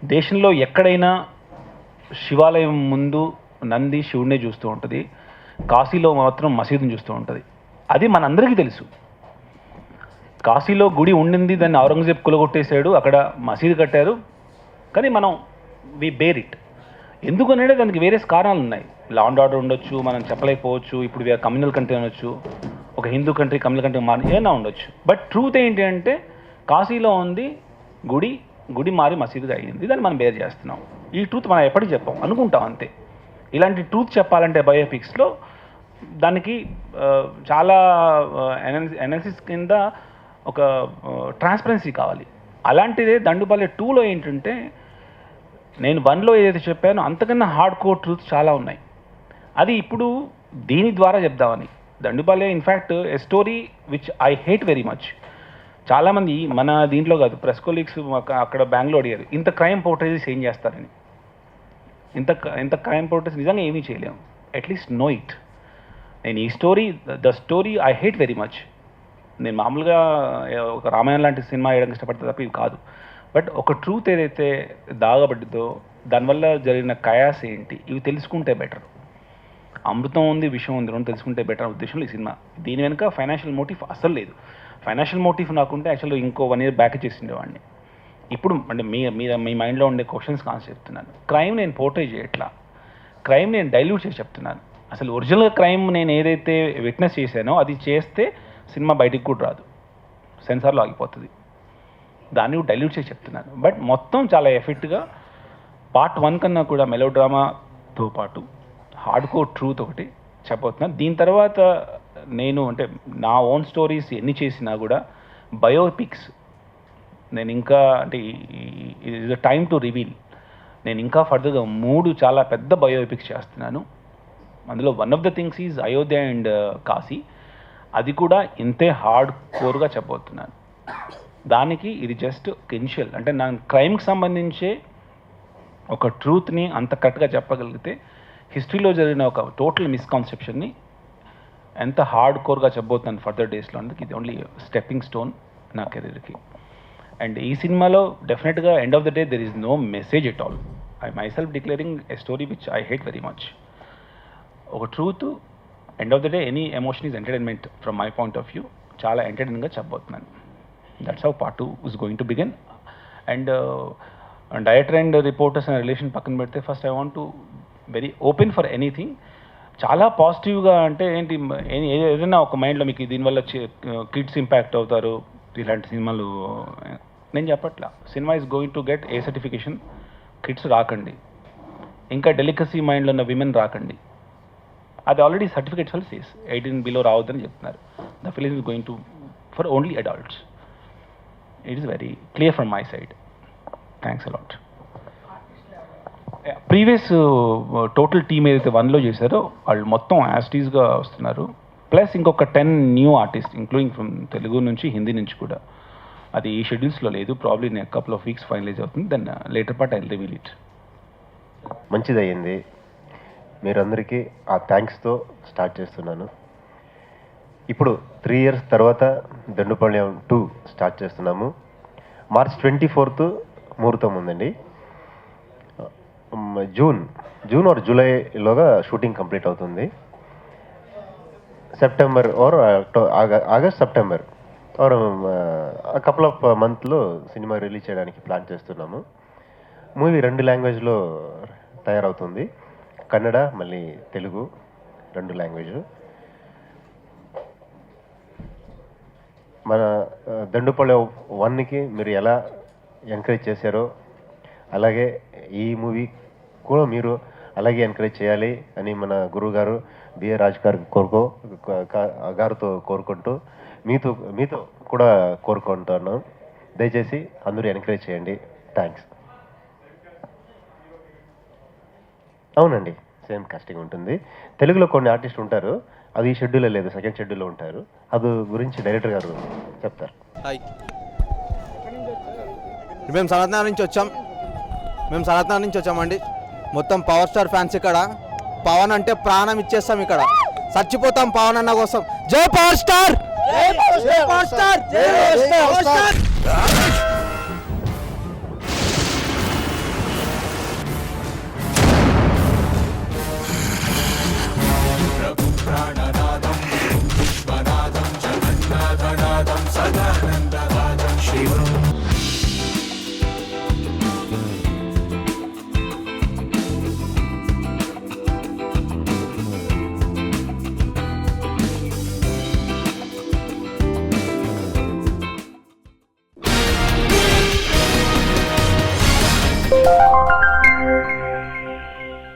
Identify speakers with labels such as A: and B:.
A: దేశంలో ఎక్కడైనా శివాలయం ముందు నంది శివుడినే చూస్తూ ఉంటుంది. కాశీలో మాత్రం మసీదుని చూస్తూ ఉంటుంది. అది మనందరికీ తెలుసు. కాశీలో గుడి ఉండింది, దాన్ని ఔరంగజేబ్ కులగొట్టేశాడు, అక్కడ మసీదు కట్టారు. కానీ మనం బేర్ ఇట్. ఎందుకనంటే దానికి వేరే కారణాలు ఉన్నాయి. లా అండ్ ఆర్డర్ ఉండొచ్చు, మనం చెప్పలేకపోవచ్చు. ఇప్పుడు కమ్యూనల్ కంట్రీ అనొచ్చు, ఒక హిందూ కంట్రీ కమ్యూనల్ కంట్రీ ఏమైనా ఉండొచ్చు. బట్ ట్రూత్ ఏంటి అంటే కాశీలో ఉంది గుడి మారి మసీదుగా అయ్యింది. దాన్ని మనం బేర్ చేస్తున్నాం. ఈ ట్రూత్ మనం ఎప్పటికీ చెప్పాం, అనుకుంటాం అంతే. ఇలాంటి ట్రూత్ చెప్పాలంటే బయోపిక్స్లో దానికి చాలా అనాలిసిస్ కింద ఒక ట్రాన్స్పరెన్సీ కావాలి. అలాంటిదే దండుపాలెం 2లో ఏంటంటే నేను 1లో ఏదైతే చెప్పానో అంతకన్నా హార్డ్ కోర్ ట్రూత్స్ చాలా ఉన్నాయి. అది ఇప్పుడు దీని ద్వారా చెప్దామని. Dandupalem in fact a story which I hate very much. చాలామంది మన దీంట్లో కాదు, ప్రెస్ కొలీగ్స్ అక్కడ బెంగళూరు అడిగారు, ఇంత క్రైమ్ పోర్ట్రేజెస్ ఏం చేస్తారని. ఇంత క్రైమ్ పోర్ట్రేజ్ నిజంగా ఏమీ చేయలేము. At least know it. నేను ఈ the story I hate very much. నేను మామూలుగా ఒక రామాయణం లాంటి సినిమా వేయడానికి ఇష్టపడితే తప్ప ఇవి కాదు. బట్ ఒక ట్రూత్ ఏదైతే దాగబడ్డదో, దానివల్ల జరిగిన కయాస్ ఏంటి, ఇవి తెలుసుకుంటే బెటర్. అమృతం ఉంది, విషయం ఉంది, రెండు తెలుసుకుంటే బెటర్ ఉద్దేశంలో ఈ సినిమా. దీని వెనుక ఫైనాన్షియల్ మోటివ్ అస్సలు లేదు. ఫైనాన్షియల్ మోటివ్ నాకుంటే యాక్చువల్గా ఇంకో 1 year బ్యాక్ చేసిండేవాడిని. ఇప్పుడు అంటే మీ మైండ్లో ఉండే క్వశ్చన్స్ కాన్సెప్ట్ చెప్తున్నాను. క్రైమ్ నేను పోర్ట్రే చేయట్లా, క్రైమ్ నేను డైల్యూట్ చేసి చెప్తున్నాను. అసలు ఒరిజినల్ క్రైమ్ నేను ఏదైతే విట్నెస్ చేశానో అది చేస్తే సినిమా బయటికి కూడా రాదు, సెన్సార్లో ఆగిపోతుంది. దాన్ని డైల్యూట్ చేసి చెప్తున్నాను. బట్ మొత్తం చాలా ఎఫెక్ట్గా పార్ట్ 1 కన్నా కూడా మెలో డ్రామాతో పాటు హార్డ్ కోర్ ట్రూత్ ఒకటి చెప్పబోతున్నాను. దీని తర్వాత నేను అంటే నా ఓన్ స్టోరీస్ ఎన్ని చేసినా కూడా బయోపిక్స్ నేను ఇంకా అంటే ఇది టైమ్ టు రివీల్. నేను ఇంకా ఫర్దర్గా 3 చాలా పెద్ద బయోపిక్స్ చేస్తున్నాను. అందులో one of the things is Ayodhya and Kashi. అది కూడా ఇంతే హార్డ్ కోర్గా చెప్పబోతున్నాను. దానికి ఇది జస్ట్ ఇనిషియల్. అంటే నా క్రైమ్కి సంబంధించే ఒక ట్రూత్ని అంత కరెక్ట్గా చెప్పగలిగితే హిస్టరీలో జరిగిన ఒక టోటల్ మిస్కాన్సెప్షన్ని ఎంత హార్డ్ కోర్గా చెప్పబోతున్నాను ఫర్దర్ డేస్లో. అందుకు ఇది ఓన్లీ స్టెప్పింగ్ స్టోన్ నా కెరీర్కి. అండ్ ఈ సినిమాలో డెఫినెట్గా end of the day there is no message at all. I myself declaring a story which I hate very much. ఒక truth, end of the day any emotion is entertainment from my point of view. చాలా ఎంటర్టైనింగ్గా చెప్పబోతున్నాను. That's how part 2 is going to begin. And director and reporters అనే relation పక్కన పెడితే first I want to very open for anything. చాలా పాజిటివ్గా అంటే ఏంటి, ఏదైనా ఒక మైండ్లో మీకు దీనివల్ల కిడ్స్ ఇంపాక్ట్ అవుతారు ఇలాంటి సినిమాలు నేను చెప్పట్లా. Cinema is going to get a certification. Kids రాకండి, ఇంకా డెలికసీ మైండ్లో ఉన్న విమెన్ రాకండి. అది ఆల్రెడీ సర్టిఫికేట్స్ వాళ్ళు సేస్ 18 బిలో రావద్దని చెప్తున్నారు. The film is going to for only adults. It is very clear from my side. Thanks a lot. Previous total team ఏదైతే 1లో చేశారో వాళ్ళు మొత్తం యాస్టీస్గా వస్తున్నారు. ప్లస్ ఇంకొక 10 new artist including from Telugu నుంచి, హిందీ నుంచి కూడా. అది ఈ షెడ్యూల్స్లో లేదు. ప్రాబ్లీ నేను కపుల్ ఆఫ్ వీక్స్ ఫైనలైజ్ అవుతుంది. Then later part I reveal it.
B: మంచిది అయ్యింది. మీరందరికీ ఆ థ్యాంక్స్తో స్టార్ట్ చేస్తున్నాను. ఇప్పుడు 3 years తర్వాత దండుపాలెం 2 స్టార్ట్ చేస్తున్నాము. March 24th ముహూర్తం ఉందండి. జూన్ ఆర్ జూలైలోగా షూటింగ్ కంప్లీట్ అవుతుంది. September or August September or couple of మంత్లో సినిమా రిలీజ్ చేయడానికి ప్లాన్ చేస్తున్నాము. మూవీ 2 లాంగ్వేజ్లో తయారవుతుంది. కన్నడ మళ్ళీ తెలుగు 2 లాంగ్వేజ్. మన దండుపాలెం 1కి మీరు ఎలా ఎంకరేజ్ చేశారో అలాగే ఈ మూవీ కూడా మీరు అలాగే ఎంకరేజ్ చేయాలి అని మన గురువు గారు బిఏ రాజ్ గారితో కోరుకుంటూ మీతో కూడా కోరుకుంటున్నాను. దయచేసి అందరూ ఎంకరేజ్ చేయండి. థ్యాంక్స్. అవునండి, సేమ్ కాస్టింగ్ ఉంటుంది. తెలుగులో కొన్ని ఆర్టిస్ట్ ఉంటారు, అది ఈ షెడ్యూల్లో లేదు, సెకండ్ షెడ్యూల్లో ఉంటారు. అది గురించి డైరెక్టర్ గారు చెప్తారు.
C: హాయ్, మేము సనత్నగర్ నుంచి వచ్చామండి. మొత్తం పవర్ స్టార్ ఫ్యాన్స్ ఇక్కడ. పవన్ అంటే ప్రాణం ఇచ్చేస్తాం, ఇక్కడ చచ్చిపోతాం పవన్ అన్న కోసం. జై పవర్ స్టార్, జై పవర్ స్టార్, జై పవర్ స్టార్.